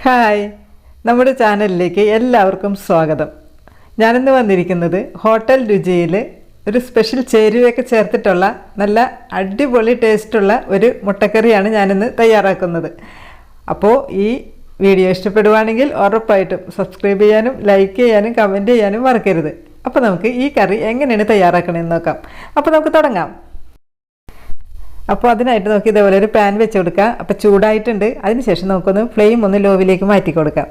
Hi, നമ്മുടെ ചാനലിലേക്ക് എല്ലാവർക്കും സ്വാഗതം. ഞാനിന്ന് വന്നിരിക്കുന്നത് ഹോട്ടൽ രുചിയിൽ ഒരു സ്പെഷ്യൽ ചേരുവയൊക്കെ ചേർത്തിട്ടുള്ള നല്ല അടിപൊളി ടേസ്റ്റുള്ള ഒരു മുട്ടക്കറിയാണ് ഞാനിന്ന് തയ്യാറാക്കുന്നത്. അപ്പോൾ ഈ വീഡിയോ ഇഷ്ടപ്പെടുവാണെങ്കിൽ ഉറപ്പായിട്ടും സബ്സ്ക്രൈബ് ചെയ്യാനും ലൈക്ക് ചെയ്യാനും കമൻറ്റ് ചെയ്യാനും മറക്കരുത്. അപ്പോൾ നമുക്ക് ഈ കറി എങ്ങനെയാണ് തയ്യാറാക്കണമെന്ന് നോക്കാം. അപ്പോൾ നമുക്ക് തുടങ്ങാം. അപ്പോൾ അതിനായിട്ട് നമുക്ക് ഇതേപോലെ ഒരു പാൻ വെച്ച് കൊടുക്കാം. അപ്പോൾ ചൂടായിട്ടുണ്ട്. അതിനുശേഷം നമുക്കൊന്ന് ഫ്ലെയിം ഒന്ന് ലോവിലേക്ക് മാറ്റി കൊടുക്കാം.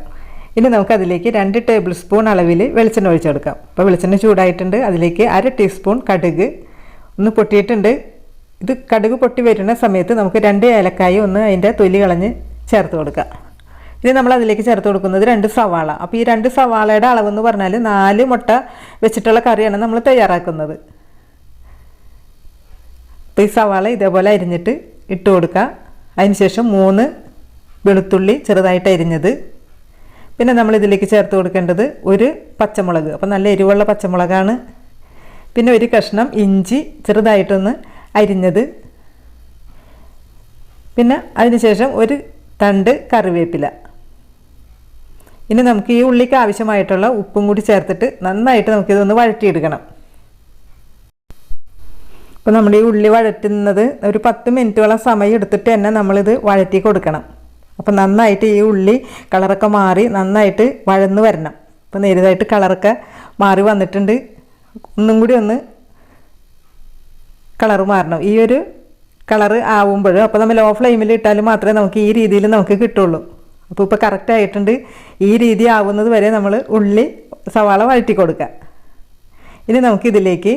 ഇനി നമുക്ക് അതിലേക്ക് 2 ടേബിൾ സ്പൂൺ അളവിൽ വെളിച്ചെണ്ണ ഒഴിച്ചു കൊടുക്കാം. അപ്പോൾ വെളിച്ചെണ്ണ ചൂടായിട്ടുണ്ട്. അതിലേക്ക് 1/2 ടീസ്പൂൺ കടുക് ഒന്ന് പൊട്ടിയിട്ടുണ്ട്. ഇത് കടുക് പൊട്ടി വരുന്ന സമയത്ത് നമുക്ക് 2 ഏലക്കായ ഒന്ന് അതിൻ്റെ തൊലി കളഞ്ഞ് ചേർത്ത് കൊടുക്കാം. ഇനി നമ്മൾ അതിലേക്ക് ചേർത്ത് കൊടുക്കുന്നത് 2 സവാള. അപ്പോൾ ഈ 2 സവാളയുടെ അളവെന്ന് പറഞ്ഞാൽ 4 മുട്ട വെച്ചിട്ടുള്ള കറിയാണ് നമ്മൾ തയ്യാറാക്കുന്നത്. അപ്പോൾ ഈ സവാള ഇതേപോലെ അരിഞ്ഞിട്ട് ഇട്ട് കൊടുക്കുക. അതിനുശേഷം 3 വെളുത്തുള്ളി ചെറുതായിട്ട് അരിഞ്ഞത്, പിന്നെ നമ്മളിതിലേക്ക് ചേർത്ത് കൊടുക്കേണ്ടത് 1 പച്ചമുളക്. അപ്പോൾ നല്ല എരിവുള്ള പച്ചമുളകാണ്. പിന്നെ 1 കഷ്ണം ഇഞ്ചി ചെറുതായിട്ടൊന്ന് അരിഞ്ഞത്, പിന്നെ അതിനുശേഷം 1 തണ്ട് കറിവേപ്പില. ഇനി നമുക്ക് ഈ ഉള്ളിക്ക് ആവശ്യമായിട്ടുള്ള ഉപ്പും കൂടി ചേർത്തിട്ട് നന്നായിട്ട് നമുക്കിതൊന്ന് വഴറ്റിയെടുക്കണം. അപ്പോൾ നമ്മുടെ ഈ ഉള്ളി വഴറ്റുന്നത് ഒരു 10 മിനിറ്റോളം സമയം എടുത്തിട്ട് തന്നെ നമ്മളിത് വഴറ്റി കൊടുക്കണം. അപ്പോൾ നന്നായിട്ട് ഈ ഉള്ളി കളറൊക്കെ മാറി നന്നായിട്ട് വഴന്ന് വരണം. അപ്പോൾ നേരിയതായിട്ട് കളറൊക്കെ മാറി വന്നിട്ടുണ്ട്. ഒന്നും കൂടി ഒന്ന് കളറ് മാറണം. ഈ ഒരു കളറ് ആവുമ്പോൾ അപ്പോൾ നമ്മൾ ലോ ഫ്ലെയിമിൽ ഇട്ടാൽ മാത്രമേ നമുക്ക് ഈ രീതിയിൽ നമുക്ക് കിട്ടുള്ളൂ. അപ്പോൾ ഇപ്പോൾ കറക്റ്റ് ആയിട്ടുണ്ട്. ഈ രീതി ആവുന്നത് വരെ നമ്മൾ ഉള്ളി സവാള വഴറ്റി കൊടുക്കുക. ഇനി നമുക്കിതിലേക്ക്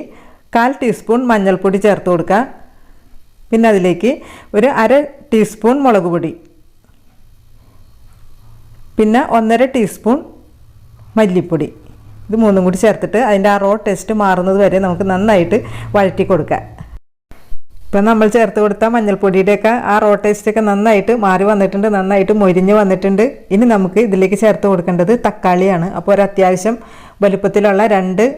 1/4 ടീസ്പൂൺ മഞ്ഞൾപ്പൊടി ചേർത്ത് കൊടുക്കുക. പിന്നെ അതിലേക്ക് ഒരു 1/2 ടീസ്പൂൺ മുളക് പൊടി, പിന്നെ 1/2 ടീസ്പൂൺ മല്ലിപ്പൊടി. ഇത് 3 കൂടി ചേർത്തിട്ട് അതിൻ്റെ ആ റോ ടേസ്റ്റ് മാറുന്നത് വരെ നമുക്ക് നന്നായിട്ട് വഴറ്റി കൊടുക്കുക. ഇപ്പം നമ്മൾ ചേർത്ത് കൊടുത്ത മഞ്ഞൾപ്പൊടിയുടെയൊക്കെ ആ റോ ടേസ്റ്റൊക്കെ നന്നായിട്ട് മാറി വന്നിട്ടുണ്ട്, നന്നായിട്ട് മൊരിഞ്ഞ് വന്നിട്ടുണ്ട്. ഇനി നമുക്ക് ഇതിലേക്ക് ചേർത്ത് കൊടുക്കേണ്ടത് തക്കാളിയാണ്. അപ്പോൾ ഒരു അത്യാവശ്യം വലുപ്പത്തിലുള്ള 2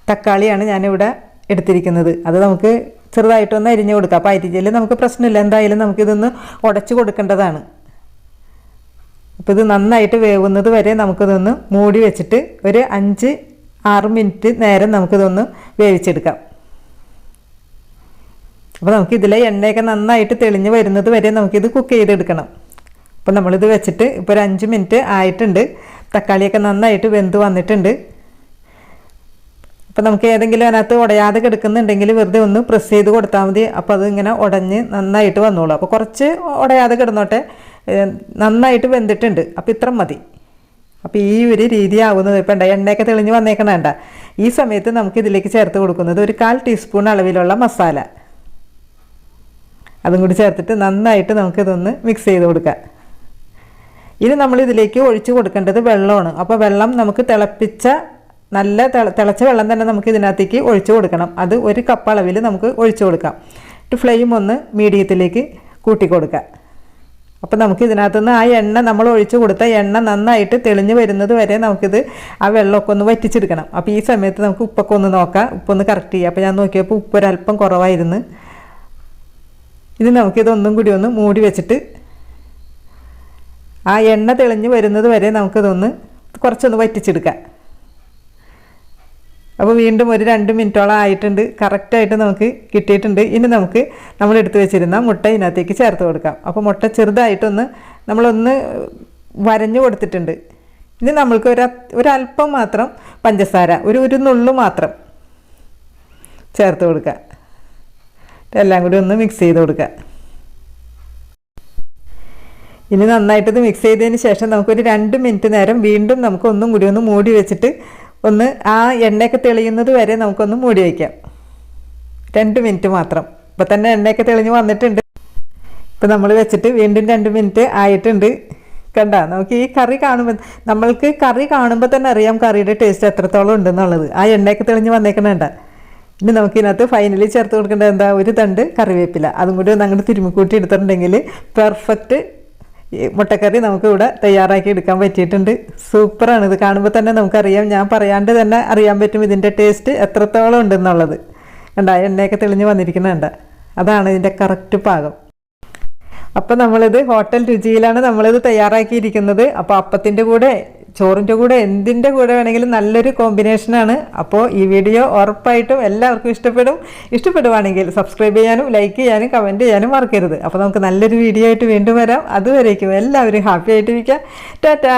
തക്കാളിയാണ് ഞാനിവിടെ എടുത്തിരിക്കുന്നത്. അത് നമുക്ക് ചെറുതായിട്ടൊന്ന് അരിഞ്ഞ് കൊടുക്കാം. അപ്പോൾ അരിഞ്ഞാൽ നമുക്ക് പ്രശ്നമില്ല, എന്തായാലും നമുക്കിതൊന്ന് ഉടച്ച് കൊടുക്കേണ്ടതാണ്. അപ്പോൾ ഇത് നന്നായിട്ട് വേവുന്നത് വരെ നമുക്കിതൊന്ന് മൂടി വെച്ചിട്ട് ഒരു 5-6 മിനിറ്റ് നേരം നമുക്കിതൊന്ന് വേവിച്ചെടുക്കാം. അപ്പോൾ നമുക്കിതിലെ എണ്ണയൊക്കെ നന്നായിട്ട് തെളിഞ്ഞ് വരുന്നത് വരെ നമുക്കിത് കുക്ക് ചെയ്തെടുക്കണം. അപ്പോൾ നമ്മളിത് വെച്ചിട്ട് ഇപ്പോൾ ഒരു 5 മിനിറ്റ് ആയിട്ടുണ്ട്. തക്കാളിയൊക്കെ നന്നായിട്ട് വെന്ത് വന്നിട്ടുണ്ട്. അപ്പോൾ നമുക്ക് ഏതെങ്കിലും അതിനകത്ത് ഉടയാതെ കിടക്കുന്നുണ്ടെങ്കിൽ വെറുതെ ഒന്ന് പ്രസ് ചെയ്ത് കൊടുത്താൽ മതി. അപ്പോൾ അത് ഇങ്ങനെ ഉടഞ്ഞ് നന്നായിട്ട് വന്നോളൂ. അപ്പോൾ കുറച്ച് ഉടയാതെ കിടന്നോട്ടെ, നന്നായിട്ട് വെന്തിട്ടുണ്ട്. അപ്പോൾ ഇത്ര മതി. അപ്പോൾ ഈ ഒരു രീതി ആവുന്നത് ഇപ്പോൾ എണ്ണയൊക്കെ തെളിഞ്ഞ് വന്നേക്കണ വേണ്ട. ഈ സമയത്ത് നമുക്ക് ഇതിലേക്ക് ചേർത്ത് കൊടുക്കുന്നത് ഒരു 1/4 ടീസ്പൂൺ അളവിലുള്ള മസാല. അതും കൂടി ചേർത്തിട്ട് നന്നായിട്ട് നമുക്കിതൊന്ന് മിക്സ് ചെയ്ത് കൊടുക്കാം. ഇനി നമ്മളിതിലേക്ക് ഒഴിച്ച് കൊടുക്കേണ്ടത് വെള്ളമാണ്. അപ്പോൾ വെള്ളം നമുക്ക് നല്ല തിളച്ച വെള്ളം തന്നെ നമുക്ക് ഇതിനകത്തേക്ക് ഒഴിച്ചു കൊടുക്കണം. അത് 1 കപ്പ് അളവിൽ നമുക്ക് ഒഴിച്ചു കൊടുക്കാം. ഫ്ലെയിം ഒന്ന് മീഡിയത്തിലേക്ക് കൂട്ടി കൊടുക്കുക. അപ്പോൾ നമുക്ക് ഇതിനകത്തുനിന്ന് ആ എണ്ണ നമ്മൾ ഒഴിച്ചു കൊടുത്ത എണ്ണ നന്നായിട്ട് തെളിഞ്ഞ് വരുന്നത് വരെ നമുക്കിത് ആ വെള്ളമൊക്കെ ഒന്ന് വറ്റിച്ചെടുക്കണം. അപ്പോൾ ഈ സമയത്ത് നമുക്ക് ഉപ്പൊക്കെ ഒന്ന് നോക്കാം, ഉപ്പൊന്ന് കറക്റ്റ് ചെയ്യുക. അപ്പോൾ ഞാൻ നോക്കിയപ്പോൾ ഉപ്പ് ഒരല്പം കുറവായിരുന്നു. ഇത് നമുക്കിതൊന്നും കൂടി ഒന്ന് മൂടി വെച്ചിട്ട് ആ എണ്ണ തെളിഞ്ഞ് വരുന്നത് വരെ നമുക്കിതൊന്ന് കുറച്ചൊന്ന് വറ്റിച്ചെടുക്കാം. അപ്പോൾ വീണ്ടും ഒരു 2 മിനിറ്റോളം ആയിട്ടുണ്ട്. കറക്റ്റായിട്ട് നമുക്ക് കിട്ടിയിട്ടുണ്ട്. ഇനി നമുക്ക് നമ്മൾ എടുത്തു വെച്ചിരുന്ന മുട്ട ഇതിനകത്തേക്ക് ചേർത്ത് കൊടുക്കാം. അപ്പോൾ മുട്ട ചെറുതായിട്ടൊന്ന് നമ്മളൊന്ന് വരഞ്ഞു കൊടുത്തിട്ടുണ്ട്. ഇനി നമ്മൾക്ക് ഒരല്പം മാത്രം പഞ്ചസാര, ഒരു നുള്ളു മാത്രം ചേർത്ത് കൊടുക്കുക. എല്ലാം കൂടി ഒന്ന് മിക്സ് ചെയ്ത് കൊടുക്കുക. ഇനി നന്നായിട്ട് ഇത് മിക്സ് ചെയ്തതിന് ശേഷം നമുക്കൊരു 2 മിനിറ്റ് നേരം വീണ്ടും നമുക്ക് ഒന്നും കൂടി ഒന്ന് മൂടി വെച്ചിട്ട് ഒന്ന് ആ എണ്ണയൊക്കെ തെളിയുന്നത് വരെ നമുക്കൊന്ന് മൂടി വയ്ക്കാം. 2 മിനിറ്റ് മാത്രം. ഇപ്പോൾ തന്നെ എണ്ണയൊക്കെ തെളിഞ്ഞ് വന്നിട്ടുണ്ട്. ഇപ്പോൾ നമ്മൾ വെച്ചിട്ട് വീണ്ടും 2 മിനിറ്റ് ആയിട്ടുണ്ട്. കണ്ട, നമുക്ക് ഈ കറി കാണുമ്പോൾ തന്നെ അറിയാം കറിയുടെ ടേസ്റ്റ് എത്രത്തോളം ഉണ്ടെന്നുള്ളത്. ആ എണ്ണയൊക്കെ തെളിഞ്ഞ് വന്നേക്കണേണ്ട. ഇനി നമുക്കിതിനകത്ത് ഫൈനലി ചേർത്ത് കൊടുക്കേണ്ടത് എന്താ, 1 തണ്ട് കറിവേപ്പില. അതും കൂടി അങ്ങോട്ട് തിരുമ്മിക്കൂട്ടി എടുത്തിട്ടുണ്ടെങ്കിൽ പെർഫെക്റ്റ് മുട്ടക്കറി നമുക്ക് ഇവിടെ തയ്യാറാക്കി എടുക്കാൻ പറ്റിയിട്ടുണ്ട്. സൂപ്പറാണ്. ഇത് കാണുമ്പോൾ തന്നെ നമുക്കറിയാം, ഞാൻ പറയാണ്ട് തന്നെ അറിയാൻ പറ്റും ഇതിൻ്റെ ടേസ്റ്റ് എത്രത്തോളം ഉണ്ടെന്നുള്ളത്. കണ്ട, എണ്ണയൊക്കെ തെളിഞ്ഞ് വന്നിരിക്കുന്നുണ്ട്. അതാണ് ഇതിൻ്റെ കറക്റ്റ് പാകം. അപ്പോൾ നമ്മളിത് ഹോട്ടൽ രുചിയിലാണ് നമ്മളിത് തയ്യാറാക്കിയിരിക്കുന്നത്. അപ്പോൾ അപ്പത്തിൻ്റെ കൂടെ ചോറിൻ്റെ കൂടെ എന്തിൻ്റെ കൂടെ വേണമെങ്കിലും നല്ലൊരു കോമ്പിനേഷനാണ്. അപ്പോൾ ഈ വീഡിയോ ഉറപ്പായിട്ടും എല്ലാവർക്കും ഇഷ്ടപ്പെടുവാണെങ്കിൽ സബ്സ്ക്രൈബ് ചെയ്യാനും ലൈക്ക് ചെയ്യാനും കമൻറ്റ് ചെയ്യാനും മറക്കരുത്. അപ്പോൾ നമുക്ക് നല്ലൊരു വീഡിയോ ആയിട്ട് വീണ്ടും വരാം. അതുവരേക്കും എല്ലാവരും ഹാപ്പി ആയിട്ടിരിക്കുക. ടാറ്റാ.